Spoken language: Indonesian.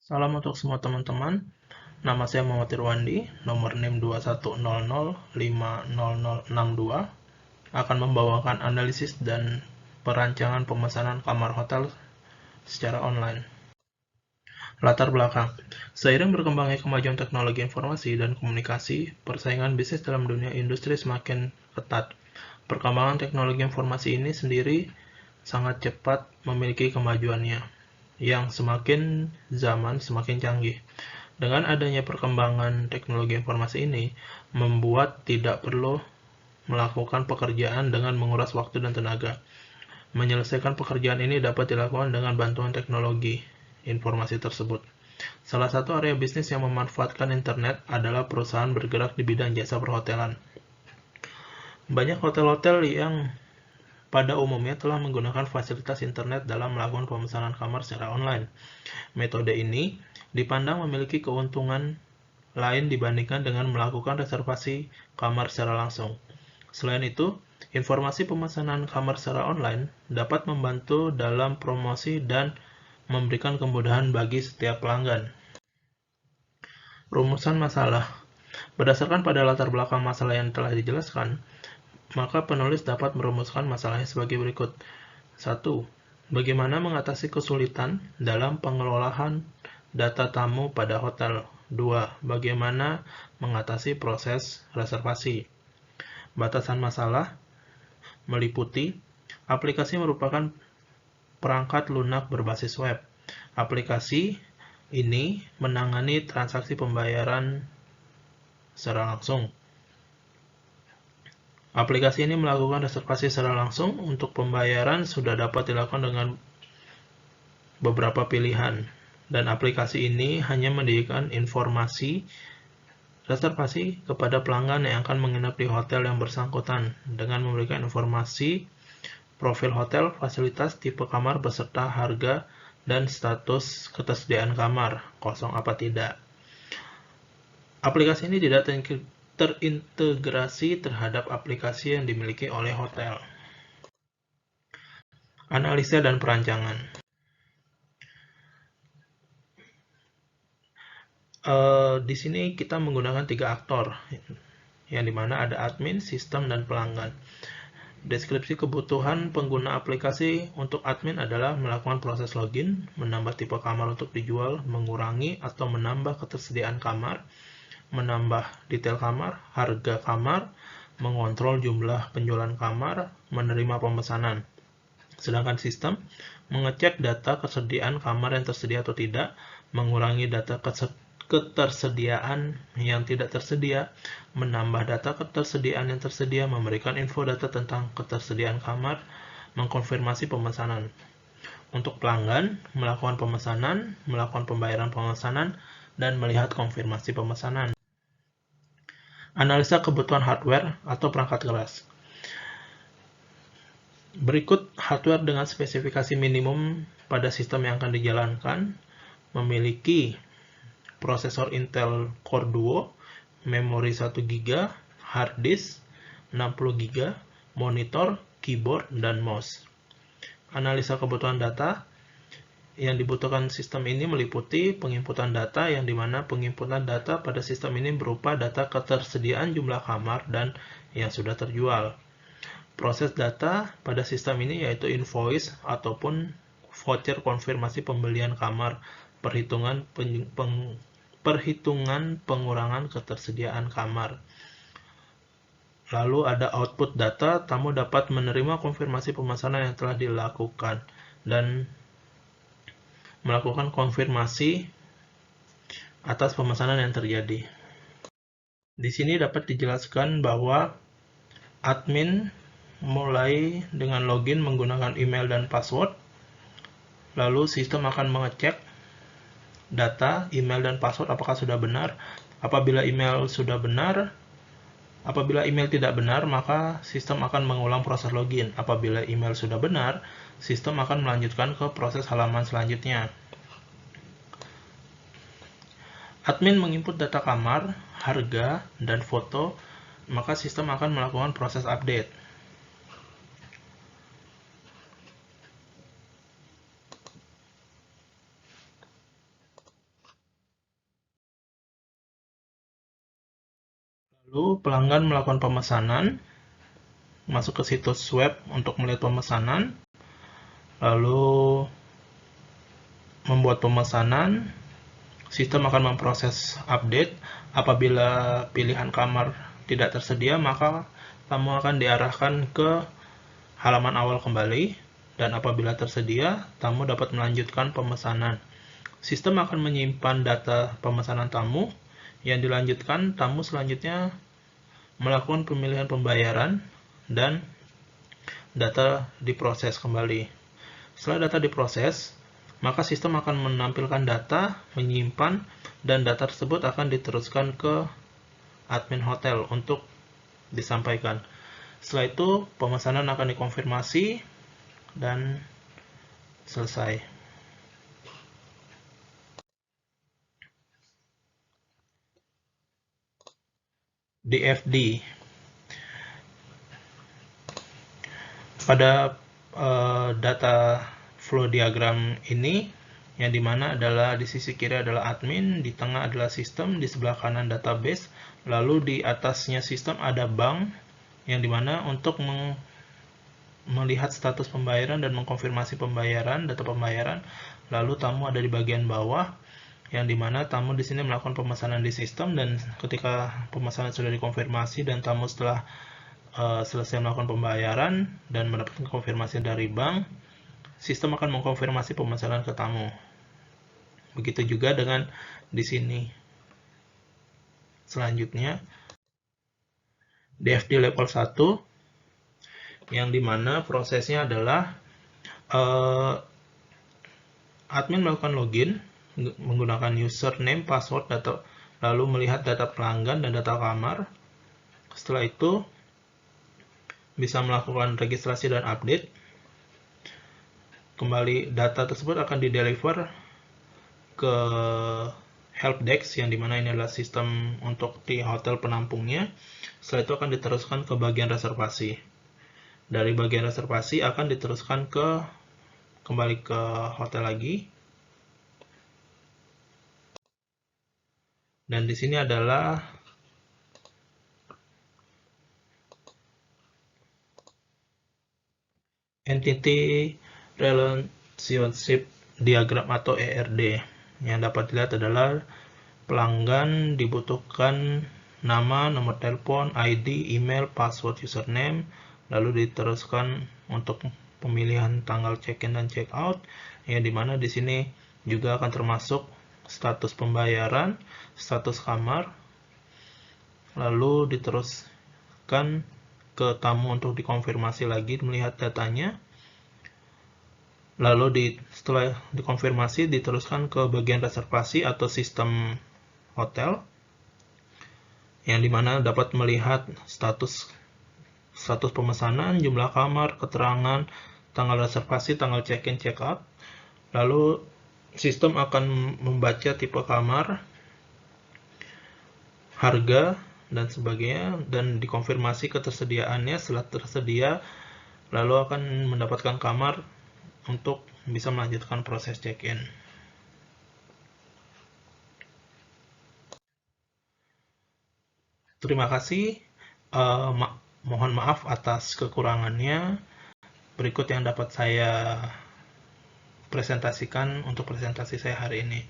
Salam untuk semua teman-teman. Nama saya Muhammad Irwandi, nomor NIM 2100500062, akan membawakan analisis dan perancangan pemesanan kamar hotel secara online. Latar belakang. Seiring berkembangnya kemajuan teknologi informasi dan komunikasi, persaingan bisnis dalam dunia industri semakin ketat. Perkembangan teknologi informasi ini sendiri sangat cepat memiliki kemajuannya, yang semakin zaman semakin canggih. Dengan adanya perkembangan teknologi informasi ini, membuat tidak perlu melakukan pekerjaan dengan menguras waktu dan tenaga. Menyelesaikan pekerjaan ini dapat dilakukan dengan bantuan teknologi informasi tersebut. Salah satu area bisnis yang memanfaatkan internet adalah perusahaan bergerak di bidang jasa perhotelan. Banyak hotel-hotel yang pada umumnya telah menggunakan fasilitas internet dalam melakukan pemesanan kamar secara online. Metode ini dipandang memiliki keuntungan lain dibandingkan dengan melakukan reservasi kamar secara langsung. Selain itu, informasi pemesanan kamar secara online dapat membantu dalam promosi dan memberikan kemudahan bagi setiap pelanggan. Rumusan masalah. Berdasarkan pada latar belakang masalah yang telah dijelaskan, maka penulis dapat merumuskan masalahnya sebagai berikut. 1. Bagaimana mengatasi kesulitan dalam pengelolaan data tamu pada hotel? 2. Bagaimana mengatasi proses reservasi? Batasan masalah meliputi aplikasi merupakan perangkat lunak berbasis web. Aplikasi ini menangani transaksi pembayaran secara langsung. Aplikasi ini melakukan reservasi secara langsung. Untuk pembayaran sudah dapat dilakukan dengan beberapa pilihan, dan aplikasi ini hanya memberikan informasi reservasi kepada pelanggan yang akan menginap di hotel yang bersangkutan dengan memberikan informasi profil hotel, fasilitas, tipe kamar, beserta harga dan status ketersediaan kamar, kosong apa tidak. Aplikasi ini tidak terintegrasi terhadap aplikasi yang dimiliki oleh hotel. Analisa dan perancangan. Di sini kita menggunakan 3 aktor, yang dimana ada admin, sistem, dan pelanggan. Deskripsi kebutuhan pengguna aplikasi untuk admin adalah melakukan proses login, menambah tipe kamar untuk dijual, mengurangi atau menambah ketersediaan kamar, menambah detail kamar, harga kamar, mengontrol jumlah penjualan kamar, menerima pemesanan. Sedangkan sistem mengecek data kesediaan kamar yang tersedia atau tidak, mengurangi data ketersediaan yang tidak tersedia, menambah data ketersediaan yang tersedia, memberikan info data tentang ketersediaan kamar, mengkonfirmasi pemesanan. Untuk pelanggan, melakukan pemesanan, melakukan pembayaran pemesanan, dan melihat konfirmasi pemesanan. Analisa kebutuhan hardware atau perangkat keras. Berikut hardware dengan spesifikasi minimum pada sistem yang akan dijalankan. Memiliki prosesor Intel Core Duo, memori 1 GB, hard disk 60 GB, monitor, keyboard, dan mouse. Analisa kebutuhan data. Yang dibutuhkan sistem ini meliputi penginputan data, yang dimana penginputan data pada sistem ini berupa data ketersediaan jumlah kamar dan yang sudah terjual. Proses data pada sistem ini yaitu invoice ataupun voucher konfirmasi pembelian kamar, perhitungan pengurangan ketersediaan kamar. Lalu ada output data, tamu dapat menerima konfirmasi pemesanan yang telah dilakukan dan melakukan konfirmasi atas pemesanan yang terjadi. Di sini dapat dijelaskan bahwa admin mulai dengan login menggunakan email dan password. Lalu sistem akan mengecek data email dan password apakah sudah benar. Apabila email sudah benar, apabila email tidak benar, maka sistem akan mengulang proses login. Apabila email sudah benar, sistem akan melanjutkan ke proses halaman selanjutnya. Admin menginput data kamar, harga, dan foto, maka sistem akan melakukan proses update. Lalu pelanggan melakukan pemesanan, masuk ke situs web untuk melihat pemesanan, lalu membuat pemesanan. Sistem akan memproses update. Apabila pilihan kamar tidak tersedia, maka tamu akan diarahkan ke halaman awal kembali, dan apabila tersedia, tamu dapat melanjutkan pemesanan. Sistem akan menyimpan data pemesanan tamu. Yang dilanjutkan, tamu selanjutnya melakukan pemilihan pembayaran dan data diproses kembali. Setelah data diproses, maka sistem akan menampilkan data, menyimpan, dan data tersebut akan diteruskan ke admin hotel untuk disampaikan. Setelah itu, pemesanan akan dikonfirmasi dan selesai. DFD. Pada data flow diagram ini, yang dimana adalah di sisi kiri adalah admin, di tengah adalah sistem, di sebelah kanan database, lalu di atasnya sistem ada bank, yang dimana untuk melihat status pembayaran dan mengkonfirmasi pembayaran, data pembayaran. Lalu tamu ada di bagian bawah, yang dimana tamu di sini melakukan pemesanan di sistem, dan ketika pemesanan sudah dikonfirmasi dan tamu setelah selesai melakukan pembayaran dan mendapatkan konfirmasi dari bank, sistem akan mengkonfirmasi pemesanan ke tamu. Begitu juga dengan di sini. Selanjutnya, DFD level 1, yang dimana prosesnya adalah admin melakukan login menggunakan username, password, lalu melihat data pelanggan dan data kamar. Setelah itu, bisa melakukan registrasi dan update. Kembali data tersebut akan dideliver ke helpdesk, yang dimana ini adalah sistem untuk di hotel penampungnya. Setelah itu akan diteruskan ke bagian reservasi. Dari bagian reservasi akan diteruskan kembali ke hotel lagi. Dan di sini adalah Entity Relationship Diagram atau ERD. Yang dapat dilihat adalah pelanggan dibutuhkan nama, nomor telepon, ID, email, password, username, lalu diteruskan untuk pemilihan tanggal check-in dan check-out, yang dimana di sini juga akan termasuk status pembayaran, status kamar, lalu diteruskan ke tamu untuk dikonfirmasi lagi melihat datanya. Lalu setelah dikonfirmasi diteruskan ke bagian reservasi atau sistem hotel, yang dimana dapat melihat status pemesanan, jumlah kamar, keterangan, tanggal reservasi, tanggal check-in, check-out. Lalu sistem akan membaca tipe kamar, harga, dan sebagainya, dan dikonfirmasi ketersediaannya. Setelah tersedia, lalu akan mendapatkan kamar untuk bisa melanjutkan proses check-in. Terima kasih. Mohon maaf atas kekurangannya. Berikut yang dapat saya presentasikan untuk presentasi saya hari ini.